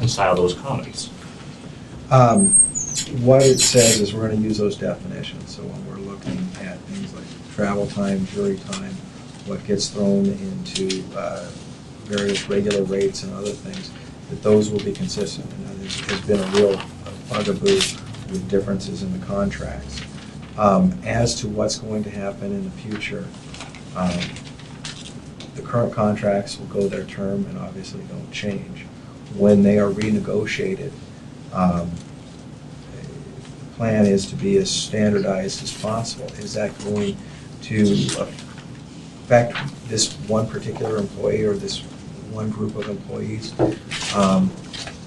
reconcile those comments? What it says is we're going to use those definitions. So when we're looking at things like travel time, jury time, what gets thrown into various regular rates and other things, that those will be consistent. And there's been a real bugaboo with differences in the contracts. As to what's going to happen in the future, the current contracts will go their term and obviously don't change. When they are renegotiated, the plan is to be as standardized as possible. Is that going to affect this one particular employee or this one group of employees?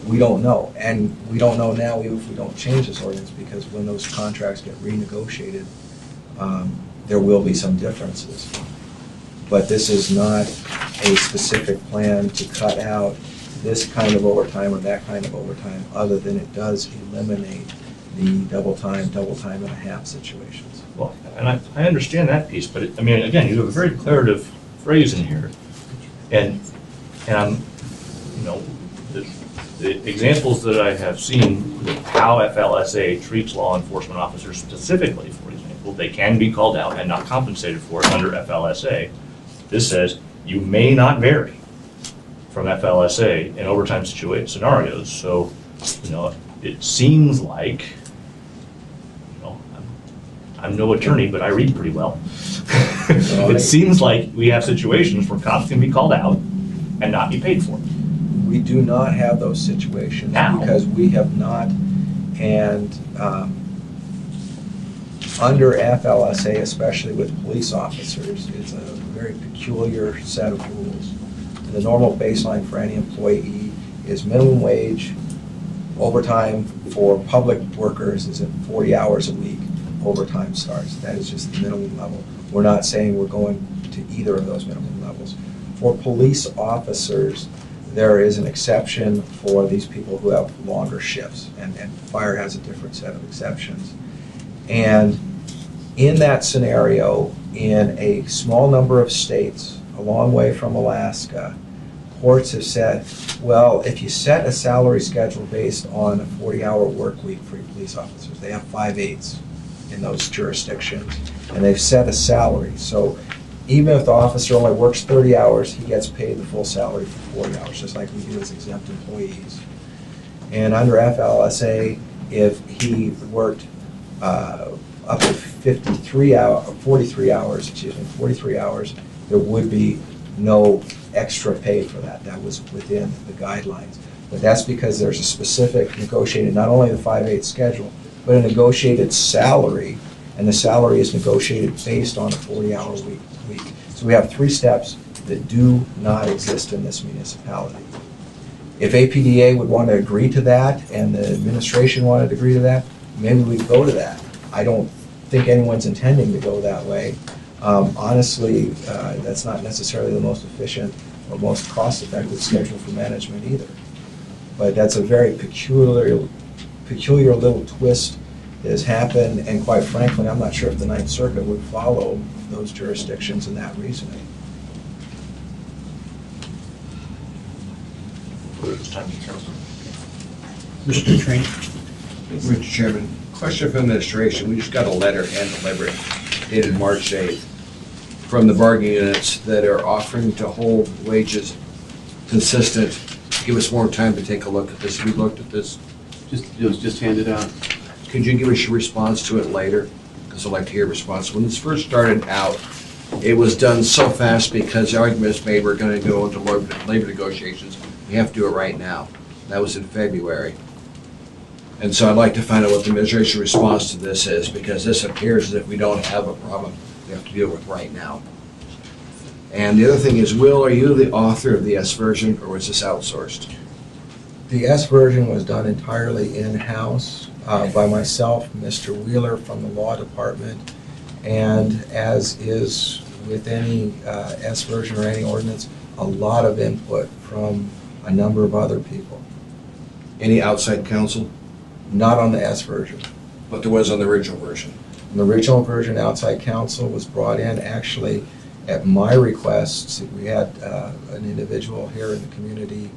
We don't know, and we don't know now even if we don't change this ordinance, because when those contracts get renegotiated, there will be some differences. But this is not a specific plan to cut out this kind of overtime or that kind of overtime, other than it does eliminate the double time and a half situations. Well, and I understand that piece, but I mean, again, you have a very declarative phrase in here, and I'm, you know, the examples that I have seen with how FLSA treats law enforcement officers specifically, for example, they can be called out and not compensated for it under FLSA. This says you may not vary from FLSA in overtime scenarios. So, you know, it seems like, you know, I'm no attorney, but I read pretty well. It seems like we have situations where cops can be called out and not be paid for it. We do not have those situations now, because we have not, and under FLSA, especially with police officers, it's a very peculiar set of rules. The normal baseline for any employee is minimum wage. Overtime for public workers is at 40 hours a week. Overtime starts. That is just the minimum level. We're not saying we're going to either of those minimum levels. For police officers, there is an exception for these people who have longer shifts, and fire has a different set of exceptions. And in that scenario, in a small number of states, a long way from Alaska, courts have said, well, if you set a salary schedule based on a 40-hour work week for your police officers, they have 5/8 in those jurisdictions, and they've set a salary. So even if the officer only works 30 hours, he gets paid the full salary for 40 hours, just like we do as exempt employees. And under FLSA, if he worked up to 43 hours, there would be no extra pay for that. That was within the guidelines. But that's because there's a specific negotiated, not only the 5/8 schedule, but a negotiated salary, and the salary is negotiated based on a 40-hour week. So we have 3 steps that do not exist in this municipality. If APDA would want to agree to that, and the administration wanted to agree to that, maybe we'd go to that. I don't think anyone's intending to go that way. Honestly, that's not necessarily the most efficient or most cost-effective schedule for management either. But that's a very peculiar little twist that has happened, and quite frankly, I'm not sure if the Ninth Circuit would follow those jurisdictions in that reasoning. Mr. Train. Mr. Chairman, question for administration. We just got a letter hand-delivered dated March 8th from the bargaining units that are offering to hold wages consistent. Give us more time to take a look at this. We looked at this. It was just handed out. Could you give us your response to it later? Because I'd like to hear a response. When this first started out, it was done so fast because the argument was made we're going to go into labor negotiations. We have to do it right now. That was in February. And so I'd like to find out what the administration response to this is, because this appears as if we don't have a problem we have to deal with right now. And the other thing is, Will, are you the author of the S version, or was this outsourced? The S version was done entirely in-house by myself, Mr. Wheeler from the law department, and as is with any S version or any ordinance, a lot of input from a number of other people. Any outside counsel? Not on the S version. But there was on the original version. In the original version, outside counsel was brought in actually at my request. We had an individual here in the community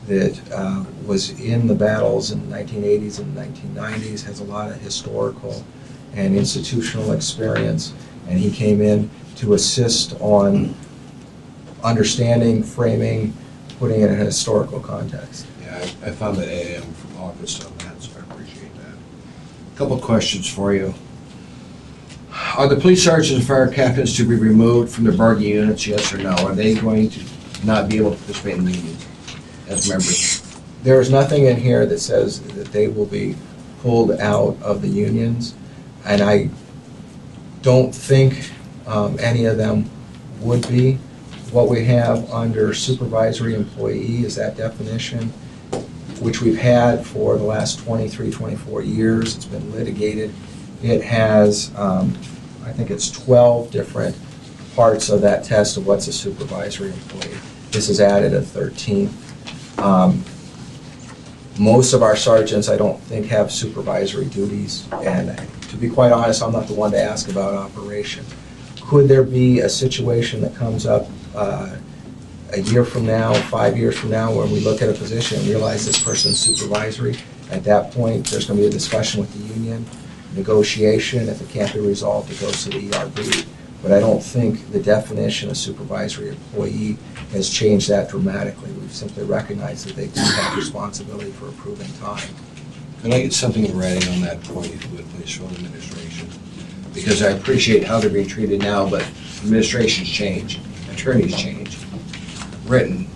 that was in the battles in the 1980s and 1990s, has a lot of historical and institutional experience, and he came in to assist on understanding, framing, putting it in a historical context. Yeah, I found the AM from August on that, so I appreciate that. A couple questions for you. Are the police sergeants and fire captains to be removed from their bargaining units, yes or no? Are they going to not be able to participate in the unions as members? There is nothing in here that says that they will be pulled out of the unions, and I don't think any of them would be. What we have under supervisory employee is that definition, which we've had for the last 23, 24 years. It's been litigated. It has, I think it's 12 different parts of that test of what's a supervisory employee. This is added a 13th. Most of our sergeants, I don't think, have supervisory duties, and to be quite honest, I'm not the one to ask about operation. Could there be a situation that comes up a year from now, 5 years from now, where we look at a position and realize this person's supervisory? At that point, there's going to be a discussion with the union, negotiation. If it can't be resolved, it goes to the ERB. But I don't think the definition of supervisory employee has changed that dramatically. We've simply recognized that they do have responsibility for approving time. Can I get something in writing on that point, if you would, please, from the administration? Because I appreciate how they're being treated now, but administrations change, attorneys change. Written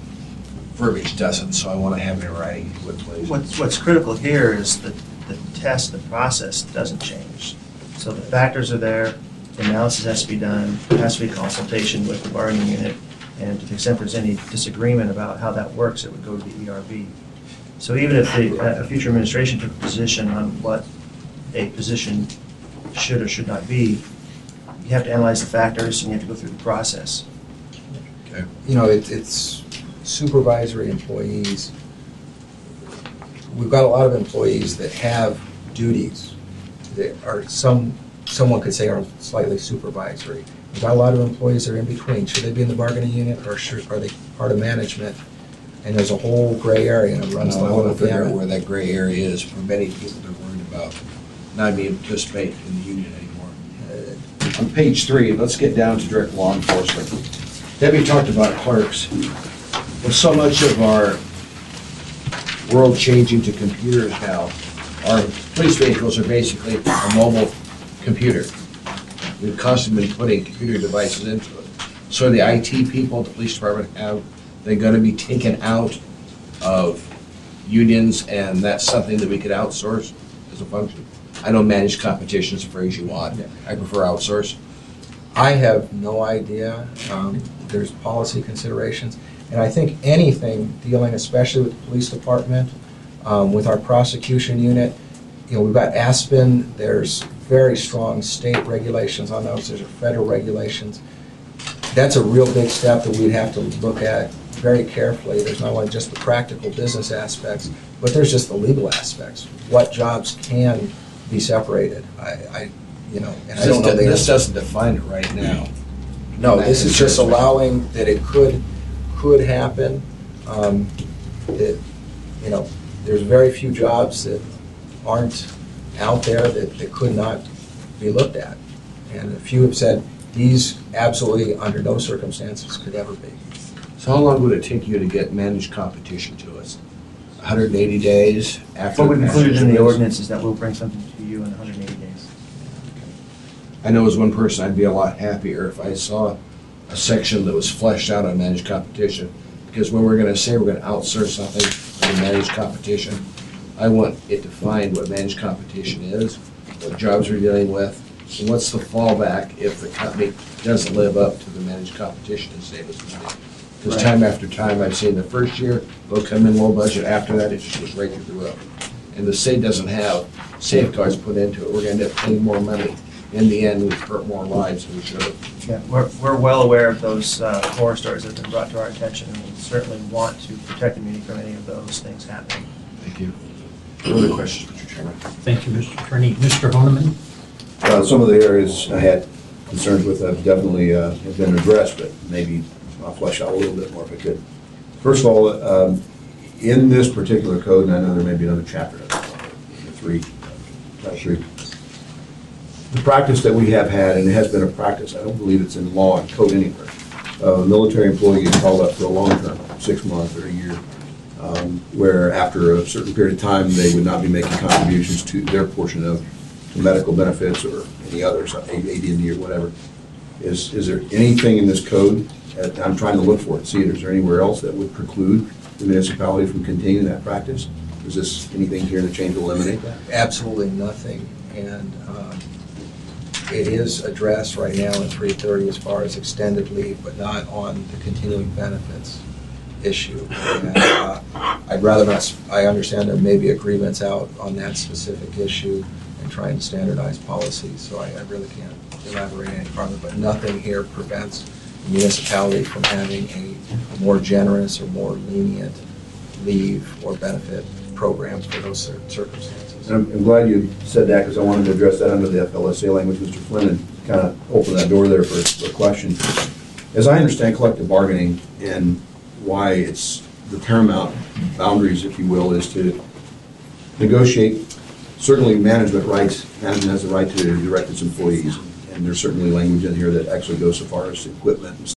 verbiage doesn't, so I want to have it in writing, if you would, please. What's critical here is that the test, the process doesn't change. So the factors are there, the analysis has to be done, there has to be consultation with the bargaining unit, and to the extent there's any disagreement about how that works, it would go to the ERB. So even if a future administration took a position on what a position should or should not be, you have to analyze the factors and you have to go through the process. Okay. You know, it's supervisory employees. We've got a lot of employees that have duties that are someone could say are slightly supervisory. We've got a lot of employees that are in between. Should they be in the bargaining unit, or are they part of management? And there's a whole gray area that runs the I whole want to figure out gamut. where that gray area is. For many people, they're worried about not being able to participate in the union anymore. On page 3, let's get down to direct law enforcement. Debbie talked about clerks. With so much of our world changing to computers now, our police vehicles are basically a mobile computer. We've constantly been putting computer devices into it. So the IT people, the police department have, they're going to be taken out of unions, and that's something that we could outsource as a function. I know managed competition is the phrase you want. I prefer outsource. I have no idea. There's policy considerations. And I think anything dealing, especially with the police department, with our prosecution unit, you know, we've got Aspen, there's very strong state regulations on those, there's federal regulations. That's a real big step that we'd have to look at very carefully. There's not only just the practical business aspects, but there's just the legal aspects. What jobs can be separated? You know, and I don't know the This answer. doesn't define it right now. No, this is just allowing that it could happen. That, you know, there's very few jobs that aren't out there that could not be looked at. And a few have said these absolutely under no circumstances could ever be. So how long would it take you to get managed competition to us? 180 days after? What we've included in the ordinance? ordinance is that we'll bring something to you in 180 days. I know as one person, I'd be a lot happier if I saw a section that was fleshed out on managed competition. Because when we're going to say we're going to outsource something to managed competition, I want it defined what managed competition is, what jobs we're dealing with, and what's the fallback if the company doesn't live up to the managed competition and save us money. Because Right. time after time, I've seen the first year, they'll come in low budget, after that, it just goes right through the roof. And the state doesn't have safeguards put into it, we're going to end up paying more money. In the end, we've hurt more lives than we should have. Yeah, we're well aware of those horror stories that have been brought to our attention, and we certainly want to protect the community from any of those things happening. Thank you. Other questions, Mr. Chairman? Thank you, Mr. Attorney. Mr. Honeman? Some of the areas I had concerns with have definitely have been addressed, but maybe I'll flesh out a little bit more if I could. First of all, in this particular code, and I know there may be another chapter, three, the practice that we have had, and it has been a practice, I don't believe it's in law and code anywhere. A military employee gets called up for a long term, 6 months or a year, where after a certain period of time, they would not be making contributions to their portion of medical benefits or any others, AD&D or whatever. Is there anything in this code, I'm trying to look for it, see, is there anywhere else that would preclude the municipality from continuing that practice? Is this anything here in the change to eliminate that? Absolutely nothing, and it is addressed right now in 330 as far as extended leave, but not on the continuing benefits issue. And, I'd rather not, I understand there may be agreements out on that specific issue and trying to standardize policies, so I really can't elaborate any further, but nothing here prevents the municipality from having a more generous or more lenient leave or benefit programs for those circumstances. And I'm glad you said that, because I wanted to address that under the FLSA language, Mr. Flynn, and kind of open that door there for a question. As I understand collective bargaining and why it's the paramount boundaries, if you will, is to negotiate certainly management rights. Management has the right to direct its employees, and there's certainly language in here that actually goes so far as to equipment and